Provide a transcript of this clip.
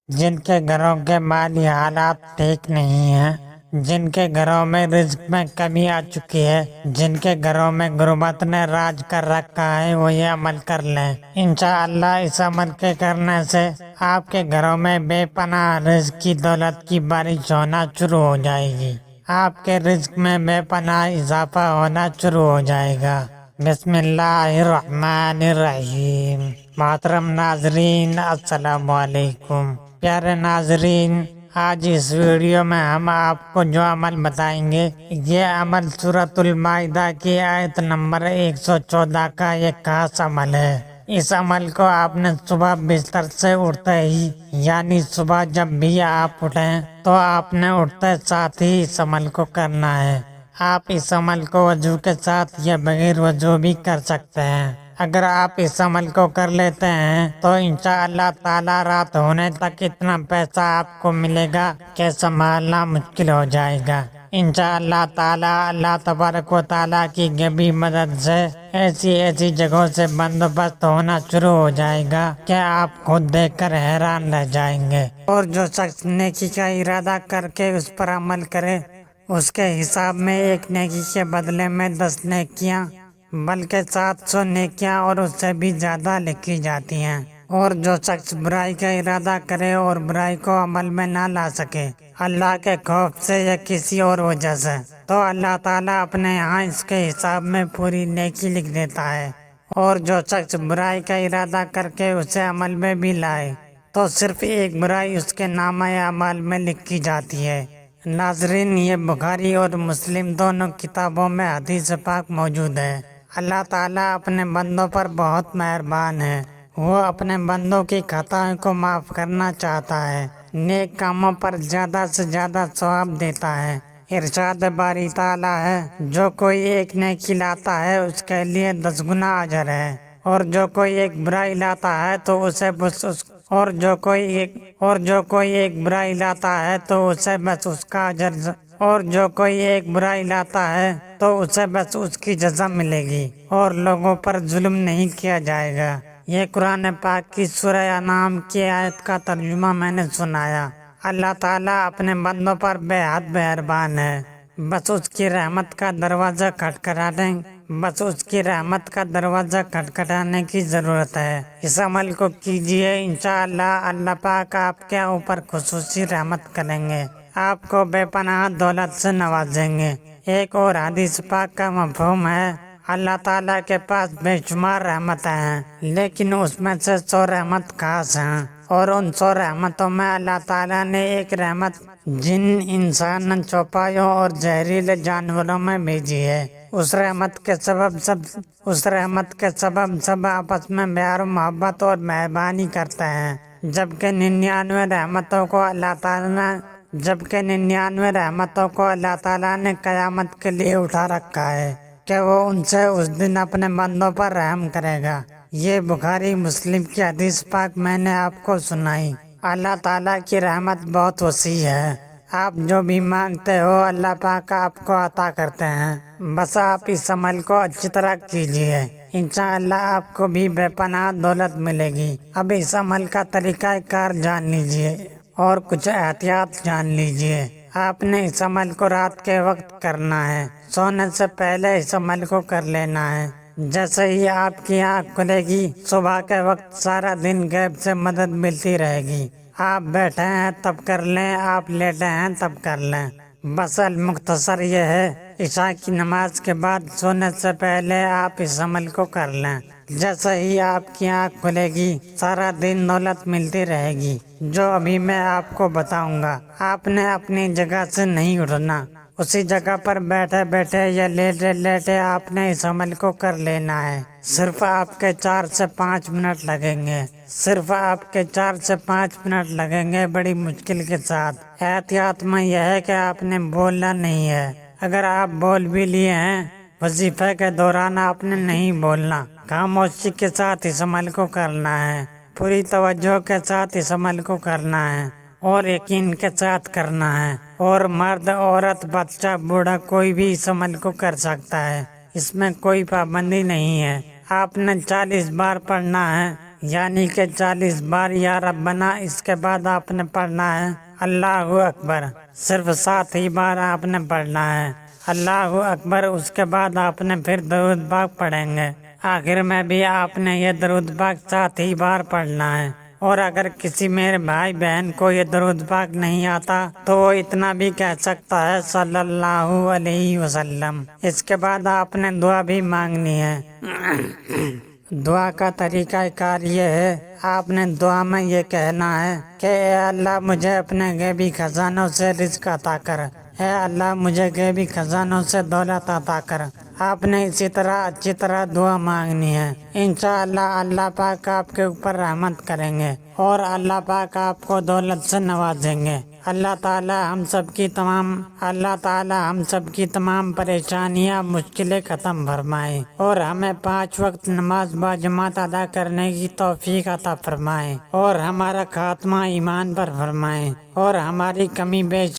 جن کے گھروں کے مالی حالات ٹھیک نہیں ہیں، جن کے گھروں میں رزق میں کمی آ چکی ہے، جن کے گھروں میں غربت نے راج کر رکھا ہے، وہ یہ عمل کر لیں۔ انشاءاللہ اس عمل کے کرنے سے آپ کے گھروں میں بے پناہ رزق کی دولت کی بارش ہونا شروع ہو جائے گی، آپ کے رزق میں بے پناہ اضافہ ہونا شروع ہو جائے گا۔ بسم اللہ الرحمن الرحیم۔ محترم ناظرین، السلام علیکم۔ پیارے ناظرین، آج اس ویڈیو میں ہم آپ کو جو عمل بتائیں گے، یہ عمل سورۃ المائدہ کی آیت نمبر 114 کا ایک خاص عمل ہے۔ اس عمل کو آپ نے صبح بستر سے اٹھتے ہی، یعنی صبح جب بھی آپ اٹھیں تو آپ نے اٹھتے ساتھ ہی اس عمل کو کرنا ہے۔ آپ اس عمل کو وضو کے ساتھ یا بغیر وضو بھی کر سکتے ہیں۔ اگر آپ اس عمل کو کر لیتے ہیں تو انشاءاللہ تعالی رات ہونے تک اتنا پیسہ آپ کو ملے گا کہ سنبھالنا مشکل ہو جائے گا۔ انشاءاللہ تعالی اللہ تبارک و تعالی کی غیبی مدد سے ایسی جگہوں سے بندوبست ہونا شروع ہو جائے گا کہ آپ خود دیکھ کر حیران رہ جائیں گے۔ اور جو شخص نیکی کا ارادہ کر کے اس پر عمل کرے، اس کے حساب میں ایک نیکی کے بدلے میں 10 نیکیاں بلکہ 700 نیکیاں اور اس سے بھی زیادہ لکھی جاتی ہیں۔ اور جو شخص برائی کا ارادہ کرے اور برائی کو عمل میں نہ لا سکے، اللہ کے خوف سے یا کسی اور وجہ سے، تو اللہ تعالیٰ اپنے یہاں اس کے حساب میں پوری نیکی لکھ دیتا ہے۔ اور جو شخص برائی کا ارادہ کر کے اسے عمل میں بھی لائے تو صرف ایک برائی اس کے نامہ اعمال میں لکھی جاتی ہے۔ ناظرین، یہ بخاری اور مسلم دونوں کتابوں میں حدیث پاک موجود ہے۔ اللہ تعالیٰ اپنے بندوں پر بہت مہربان ہے، وہ اپنے بندوں کی خطاؤں کو معاف کرنا چاہتا ہے، نیک کاموں پر زیادہ سے زیادہ ثواب دیتا ہے۔ ارشاد باری تعالیٰ ہے، جو کوئی ایک نیکی لاتا ہے اس کے لیے 10 گنا اجر ہے، اور جو کوئی ایک برائی لاتا ہے تو اسے بس اس کا اجر اور جو کوئی ایک برائی لاتا ہے تو اسے بس اس کی جزا ملے گی، اور لوگوں پر ظلم نہیں کیا جائے گا۔ یہ قرآن پاک کی سورہ انعام کی آیت کا ترجمہ میں نے سنایا۔ اللہ تعالیٰ اپنے بندوں پر بے حد مہربان ہے، بس اس کی رحمت کا دروازہ کھٹکھٹانے کی ضرورت ہے۔ اس عمل کو کیجئے، انشاءاللہ اللہ پاک آپ کے اوپر خصوصی رحمت کریں گے، آپ کو بے پناہ دولت سے نوازیں گے۔ ایک اور حدیث پاک کا مفہوم ہے، اللہ تعالیٰ کے پاس بے شمار رحمتیں ہیں، لیکن اس میں سے 100 رحمت خاص ہیں، اور ان 100 رحمتوں میں اللہ تعالیٰ نے ایک رحمت جن، انسان، چوپایوں اور زہریلے جانوروں میں بھیجی ہے۔ اس رحمت کے سبب سب آپس میں پیار و محبت اور مہربانی کرتے ہیں، جبکہ 99 رحمتوں کو اللہ تعالیٰ نے قیامت کے لیے اٹھا رکھا ہے کہ وہ ان سے اس دن اپنے بندوں پر رحم کرے گا۔ یہ بخاری مسلم کی حدیث پاک میں نے آپ کو سنائی۔ اللہ تعالیٰ کی رحمت بہت وسیع ہے، آپ جو بھی مانگتے ہو اللہ پاک آپ کو عطا کرتے ہیں، بس آپ اس عمل کو اچھی طرح کیجئے، انشاءاللہ آپ کو بھی بے پناہ دولت ملے گی۔ اب اس عمل کا طریقہ کار جان لیجئے اور کچھ احتیاط جان لیجئے۔ آپ نے اس عمل کو رات کے وقت کرنا ہے، سونے سے پہلے اس عمل کو کر لینا ہے۔ جیسے ہی آپ کی آنکھ کھلے گی، صبح کے وقت سارا دن غیب سے مدد ملتی رہے گی۔ آپ بیٹھے ہیں تب کر لیں، آپ لیٹے ہیں تب کر لیں، بس المختصر یہ ہے، عشاء کی نماز کے بعد سونے سے پہلے آپ اس عمل کو کر لیں۔ جیسے ہی آپ کی آنکھ کھلے گی، سارا دن دولت ملتی رہے گی، جو ابھی میں آپ کو بتاؤں گا۔ آپ نے اپنی جگہ سے نہیں اٹھنا، اسی جگہ پر بیٹھے بیٹھے یا لیٹے لیٹے آپ نے اس عمل کو کر لینا ہے۔ صرف آپ کے 4 سے 5 منٹ لگیں گے، بڑی مشکل کے ساتھ۔ احتیاط میں یہ ہے کہ آپ نے بولنا نہیں ہے، اگر آپ بول بھی لیے ہیں، وظیفے کے دوران آپ نے نہیں بولنا، خاموشی کے ساتھ اس عمل کو کرنا ہے، پوری توجہ کے ساتھ اس عمل کو کرنا ہے، اور یقین کے ساتھ کرنا ہے، اور مرد، عورت، بچہ، بوڑھا کوئی بھی اس عمل کو کر سکتا ہے، اس میں کوئی پابندی نہیں ہے۔ آپ نے 40 بار پڑھنا ہے، یعنی کہ 40 بار یا ربنا، اس کے بعد آپ نے پڑھنا ہے اللہ اکبر، صرف 7 ہی بار آپ نے پڑھنا ہے اللہ اکبر۔ اس کے بعد آپ نے پھر درود پاک پڑھیں گے، آخر میں بھی آپ نے یہ درود پاک 7 ہی بار پڑھنا ہے۔ اور اگر کسی میرے بھائی بہن کو یہ درود پاک نہیں آتا تو وہ اتنا بھی کہہ سکتا ہے صلی اللہ علیہ وسلم۔ اس کے بعد آپ نے دعا بھی مانگنی ہے۔ دعا کا طریقہ کار یہ ہے، آپ نے دعا میں یہ کہنا ہے کہ اے اللہ مجھے اپنے غیبی خزانوں سے رزق عطا کر، اے اللہ مجھے غیبی خزانوں سے دولت عطا کر۔ آپ نے اسی طرح اچھی طرح دعا مانگنی ہے، انشاءاللہ اللہ پاک آپ کے اوپر رحمت کریں گے اور اللہ پاک آپ کو دولت سے نوازیں گے۔ اللہ تعالی ہم سب کی تمام پریشانیاں مشکلیں ختم فرمائے اور ہمیں 5 وقت نماز باجماعت ادا کرنے کی توفیق عطا فرمائے اور ہمارا خاتمہ ایمان پر فرمائے اور ہماری کمی بیش